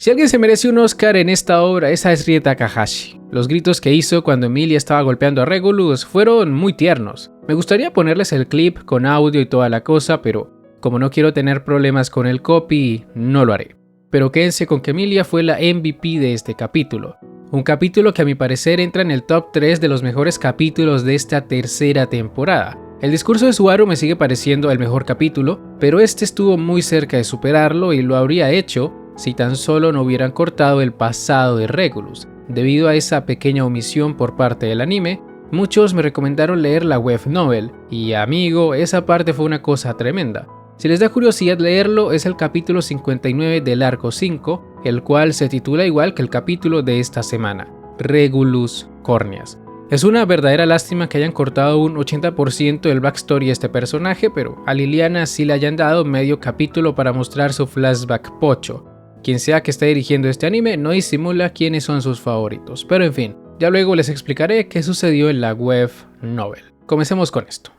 Si alguien se merece un Oscar en esta obra, esa es Rie Takahashi. Los gritos que hizo cuando Emilia estaba golpeando a Regulus fueron muy tiernos. Me gustaría ponerles el clip con audio y toda la cosa, pero como no quiero tener problemas con el copy, no lo haré. Pero quédense con que Emilia fue la MVP de este capítulo. Un capítulo que a mi parecer entra en el top 3 de los mejores capítulos de esta tercera temporada. El discurso de Subaru me sigue pareciendo el mejor capítulo, pero este estuvo muy cerca de superarlo y lo habría hecho si tan solo no hubieran cortado el pasado de Regulus. Debido a esa pequeña omisión por parte del anime, muchos me recomendaron leer la web novel, y amigo, esa parte fue una cosa tremenda. Si les da curiosidad leerlo, es el capítulo 59 del arco 5, el cual se titula igual que el capítulo de esta semana, Regulus Córneas. Es una verdadera lástima que hayan cortado un 80% del backstory de este personaje, pero a Liliana sí le hayan dado medio capítulo para mostrar su flashback pocho. Quien sea que esté dirigiendo este anime no disimula quiénes son sus favoritos, pero en fin, ya luego les explicaré qué sucedió en la web novel. Comencemos con esto.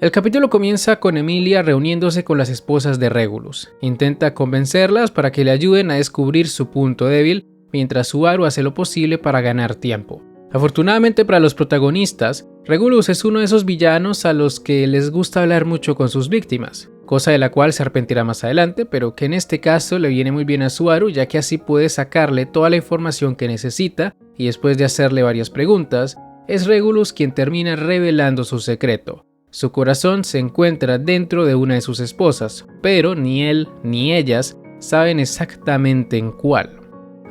El capítulo comienza con Emilia reuniéndose con las esposas de Regulus. Intenta convencerlas para que le ayuden a descubrir su punto débil, mientras Subaru hace lo posible para ganar tiempo. Afortunadamente para los protagonistas, Regulus es uno de esos villanos a los que les gusta hablar mucho con sus víctimas, cosa de la cual se arrepentirá más adelante, pero que en este caso le viene muy bien a Subaru, ya que así puede sacarle toda la información que necesita, y después de hacerle varias preguntas, es Regulus quien termina revelando su secreto. Su corazón se encuentra dentro de una de sus esposas, pero ni él ni ellas saben exactamente en cuál.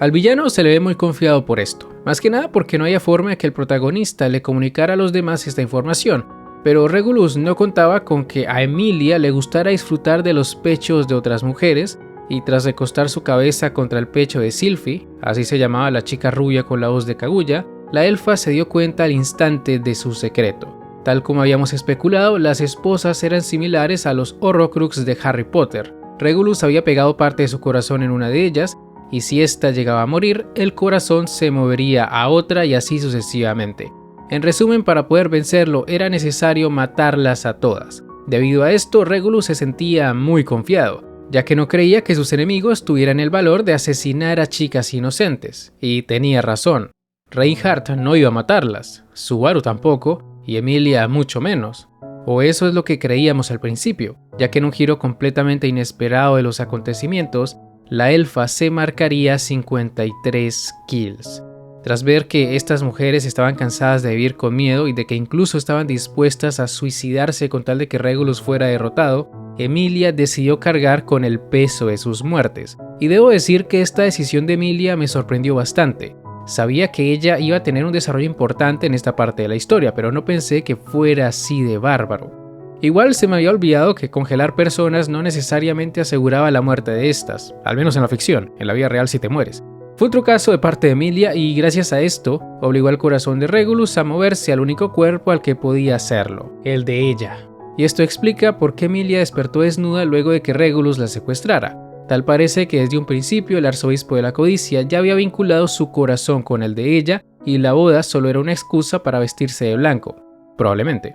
Al villano se le ve muy confiado por esto, más que nada porque no había forma de que el protagonista le comunicara a los demás esta información, pero Regulus no contaba con que a Emilia le gustara disfrutar de los pechos de otras mujeres, y tras recostar su cabeza contra el pecho de Sylphie, así se llamaba la chica rubia con la voz de Kaguya, la elfa se dio cuenta al instante de su secreto. Tal como habíamos especulado, las esposas eran similares a los Horrocrux de Harry Potter. Regulus había pegado parte de su corazón en una de ellas, y si ésta llegaba a morir, el corazón se movería a otra y así sucesivamente. En resumen, para poder vencerlo era necesario matarlas a todas. Debido a esto, Regulus se sentía muy confiado, ya que no creía que sus enemigos tuvieran el valor de asesinar a chicas inocentes. Y tenía razón. Reinhardt no iba a matarlas, Subaru tampoco, y Emilia mucho menos. O eso es lo que creíamos al principio, ya que en un giro completamente inesperado de los acontecimientos, la elfa se marcaría 53 kills. Tras ver que estas mujeres estaban cansadas de vivir con miedo y de que incluso estaban dispuestas a suicidarse con tal de que Regulus fuera derrotado, Emilia decidió cargar con el peso de sus muertes. Y debo decir que esta decisión de Emilia me sorprendió bastante. Sabía que ella iba a tener un desarrollo importante en esta parte de la historia, pero no pensé que fuera así de bárbaro. Igual se me había olvidado que congelar personas no necesariamente aseguraba la muerte de estas, al menos en la ficción, en la vida real sí te mueres. Fue otro caso de parte de Emilia y gracias a esto obligó al corazón de Regulus a moverse al único cuerpo al que podía hacerlo, el de ella. Y esto explica por qué Emilia despertó desnuda luego de que Regulus la secuestrara. Tal parece que desde un principio el arzobispo de la codicia ya había vinculado su corazón con el de ella y la boda solo era una excusa para vestirse de blanco, probablemente.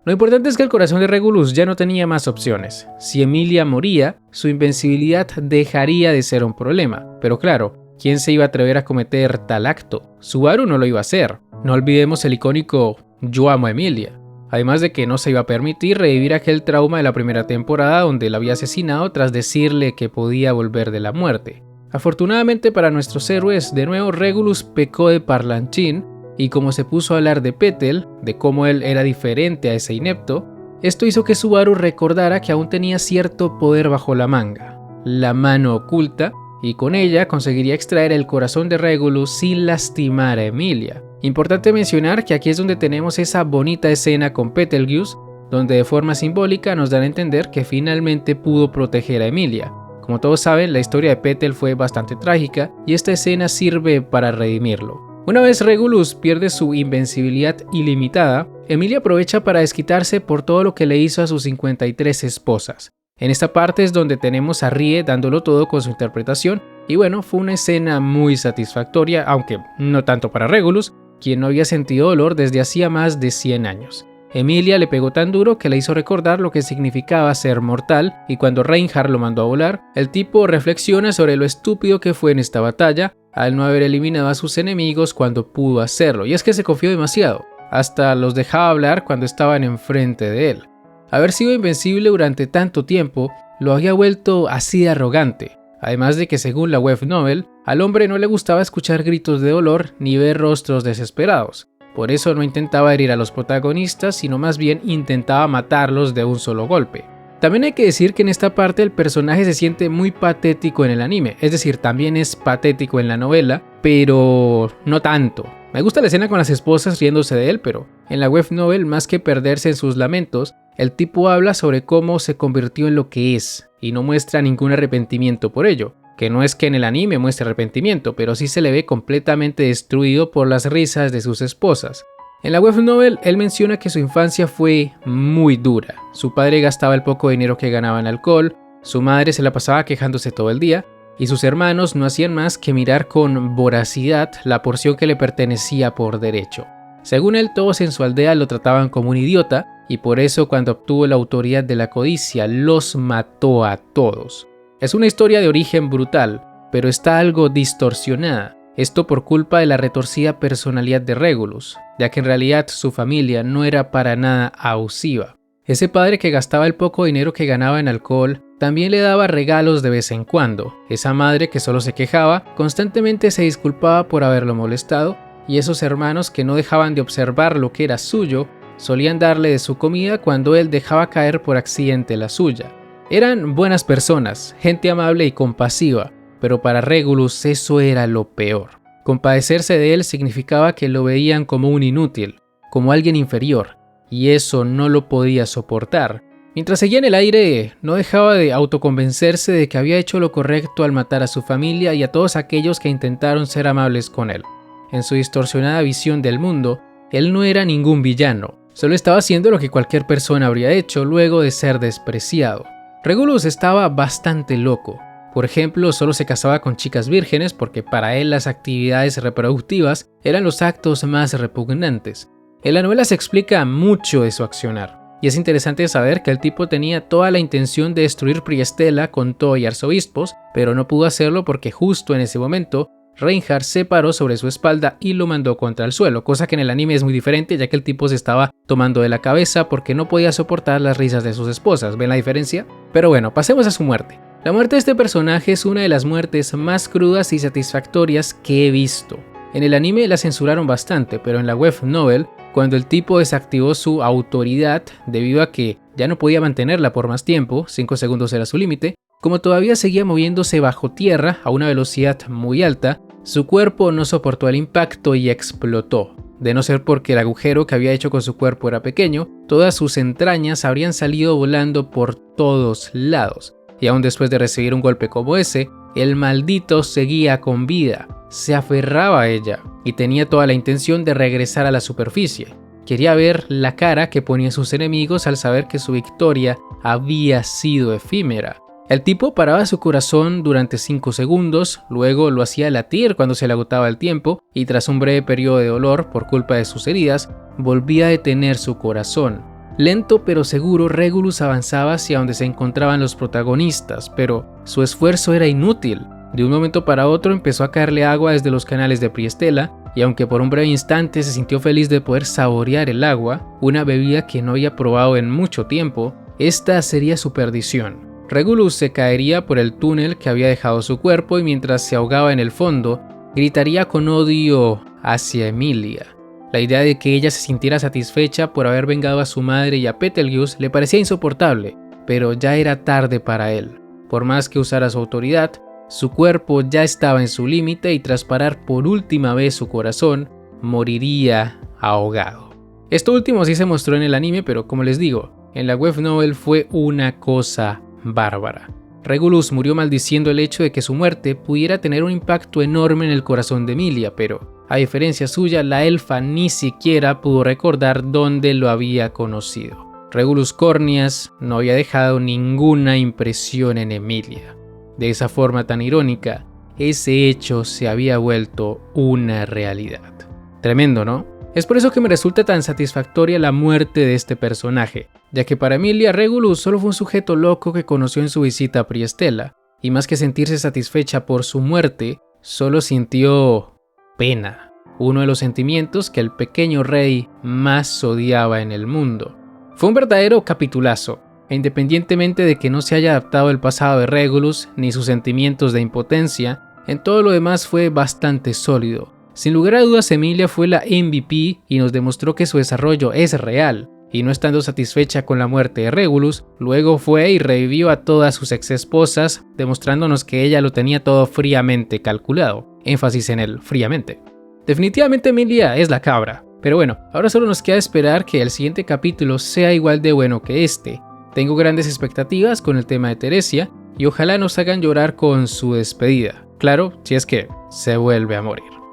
Lo importante es que el corazón de Regulus ya no tenía más opciones. Si Emilia moría, su invencibilidad dejaría de ser un problema, pero claro, ¿quién se iba a atrever a cometer tal acto? Subaru no lo iba a hacer. No olvidemos el icónico "yo amo a Emilia". Además de que no se iba a permitir revivir aquel trauma de la primera temporada donde la había asesinado tras decirle que podía volver de la muerte. Afortunadamente para nuestros héroes, de nuevo Regulus pecó de parlanchín y como se puso a hablar de Petel, de cómo él era diferente a ese inepto, esto hizo que Subaru recordara que aún tenía cierto poder bajo la manga, la mano oculta, y con ella conseguiría extraer el corazón de Regulus sin lastimar a Emilia. Importante mencionar que aquí es donde tenemos esa bonita escena con Betelgeuse, donde de forma simbólica nos dan a entender que finalmente pudo proteger a Emilia. Como todos saben, la historia de Petel fue bastante trágica y esta escena sirve para redimirlo. Una vez Regulus pierde su invencibilidad ilimitada, Emilia aprovecha para desquitarse por todo lo que le hizo a sus 53 esposas. En esta parte es donde tenemos a Rie dándolo todo con su interpretación y bueno, fue una escena muy satisfactoria, aunque no tanto para Regulus, quien no había sentido dolor desde hacía más de 100 años. Emilia le pegó tan duro que le hizo recordar lo que significaba ser mortal, y cuando Reinhardt lo mandó a volar, el tipo reflexiona sobre lo estúpido que fue en esta batalla al no haber eliminado a sus enemigos cuando pudo hacerlo, y es que se confió demasiado, hasta los dejaba hablar cuando estaban enfrente de él. Haber sido invencible durante tanto tiempo lo había vuelto así de arrogante, además de que según la web novel, al hombre no le gustaba escuchar gritos de dolor ni ver rostros desesperados. Por eso no intentaba herir a los protagonistas, sino más bien intentaba matarlos de un solo golpe. También hay que decir que en esta parte el personaje se siente muy patético en el anime, es decir, también es patético en la novela, pero no tanto. Me gusta la escena con las esposas riéndose de él, pero en la web novel, más que perderse en sus lamentos, el tipo habla sobre cómo se convirtió en lo que es, y no muestra ningún arrepentimiento por ello. Que no es que en el anime muestre arrepentimiento, pero sí se le ve completamente destruido por las risas de sus esposas. En la web novel, él menciona que su infancia fue muy dura. Su padre gastaba el poco dinero que ganaba en alcohol, su madre se la pasaba quejándose todo el día, y sus hermanos no hacían más que mirar con voracidad la porción que le pertenecía por derecho. Según él, todos en su aldea lo trataban como un idiota, y por eso cuando obtuvo la autoridad de la codicia, los mató a todos. Es una historia de origen brutal, pero está algo distorsionada, esto por culpa de la retorcida personalidad de Regulus, ya que en realidad su familia no era para nada abusiva. Ese padre que gastaba el poco dinero que ganaba en alcohol, también le daba regalos de vez en cuando. Esa madre que solo se quejaba, constantemente se disculpaba por haberlo molestado, y esos hermanos que no dejaban de observar lo que era suyo, solían darle de su comida cuando él dejaba caer por accidente la suya. Eran buenas personas, gente amable y compasiva, pero para Regulus eso era lo peor. Compadecerse de él significaba que lo veían como un inútil, como alguien inferior, y eso no lo podía soportar. Mientras seguía en el aire, no dejaba de autoconvencerse de que había hecho lo correcto al matar a su familia y a todos aquellos que intentaron ser amables con él. En su distorsionada visión del mundo, él no era ningún villano, solo estaba haciendo lo que cualquier persona habría hecho luego de ser despreciado. Regulus estaba bastante loco. Por ejemplo, solo se casaba con chicas vírgenes porque para él las actividades reproductivas eran los actos más repugnantes. En la novela se explica mucho de su accionar, y es interesante saber que el tipo tenía toda la intención de destruir Priestella con todo y arzobispos, pero no pudo hacerlo porque justo en ese momento Reinhardt se paró sobre su espalda y lo mandó contra el suelo, cosa que en el anime es muy diferente ya que el tipo se estaba tomando de la cabeza porque no podía soportar las risas de sus esposas. ¿Ven la diferencia? Pero bueno, pasemos a su muerte. La muerte de este personaje es una de las muertes más crudas y satisfactorias que he visto. En el anime la censuraron bastante, pero en la web novel, cuando el tipo desactivó su autoridad debido a que ya no podía mantenerla por más tiempo, 5 segundos era su límite, como todavía seguía moviéndose bajo tierra a una velocidad muy alta, su cuerpo no soportó el impacto y explotó. De no ser porque el agujero que había hecho con su cuerpo era pequeño, todas sus entrañas habrían salido volando por todos lados. Y aún después de recibir un golpe como ese, el maldito seguía con vida, se aferraba a ella y tenía toda la intención de regresar a la superficie. Quería ver la cara que ponían sus enemigos al saber que su victoria había sido efímera. El tipo paraba su corazón durante 5 segundos, luego lo hacía latir cuando se le agotaba el tiempo y tras un breve periodo de dolor por culpa de sus heridas, volvía a detener su corazón. Lento pero seguro, Regulus avanzaba hacia donde se encontraban los protagonistas, pero su esfuerzo era inútil. De un momento para otro empezó a caerle agua desde los canales de Priestella, y aunque por un breve instante se sintió feliz de poder saborear el agua, una bebida que no había probado en mucho tiempo, esta sería su perdición. Regulus se caería por el túnel que había dejado su cuerpo y mientras se ahogaba en el fondo, gritaría con odio hacia Emilia. La idea de que ella se sintiera satisfecha por haber vengado a su madre y a Betelgeuse le parecía insoportable, pero ya era tarde para él. Por más que usara su autoridad, su cuerpo ya estaba en su límite y tras parar por última vez su corazón, moriría ahogado. Esto último sí se mostró en el anime, pero como les digo, en la web novel fue una cosa bárbara. Regulus murió maldiciendo el hecho de que su muerte pudiera tener un impacto enorme en el corazón de Emilia, pero a diferencia suya, la elfa ni siquiera pudo recordar dónde lo había conocido. Regulus Corneas no había dejado ninguna impresión en Emilia. De esa forma tan irónica, ese hecho se había vuelto una realidad. Tremendo, ¿no? Es por eso que me resulta tan satisfactoria la muerte de este personaje, ya que para Emilia Regulus solo fue un sujeto loco que conoció en su visita a Priestella, y más que sentirse satisfecha por su muerte, solo sintió pena, uno de los sentimientos que el pequeño rey más odiaba en el mundo. Fue un verdadero capitulazo, e independientemente de que no se haya adaptado el pasado de Regulus ni sus sentimientos de impotencia, en todo lo demás fue bastante sólido. Sin lugar a dudas, Emilia fue la MVP y nos demostró que su desarrollo es real, y no estando satisfecha con la muerte de Regulus, luego fue y revivió a todas sus ex esposas, demostrándonos que ella lo tenía todo fríamente calculado. Énfasis en el fríamente. Definitivamente Emilia es la cabra, pero bueno, ahora solo nos queda esperar que el siguiente capítulo sea igual de bueno que este. Tengo grandes expectativas con el tema de Teresia y ojalá nos hagan llorar con su despedida. Claro, si es que se vuelve a morir.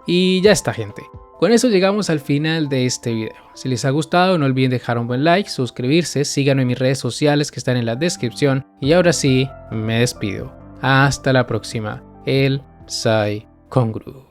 Y ya está, gente. Con eso llegamos al final de este video. Si les ha gustado, no olviden dejar un buen like, suscribirse, síganme en mis redes sociales que están en la descripción. Y ahora sí, me despido. Hasta la próxima. El Psy Congru.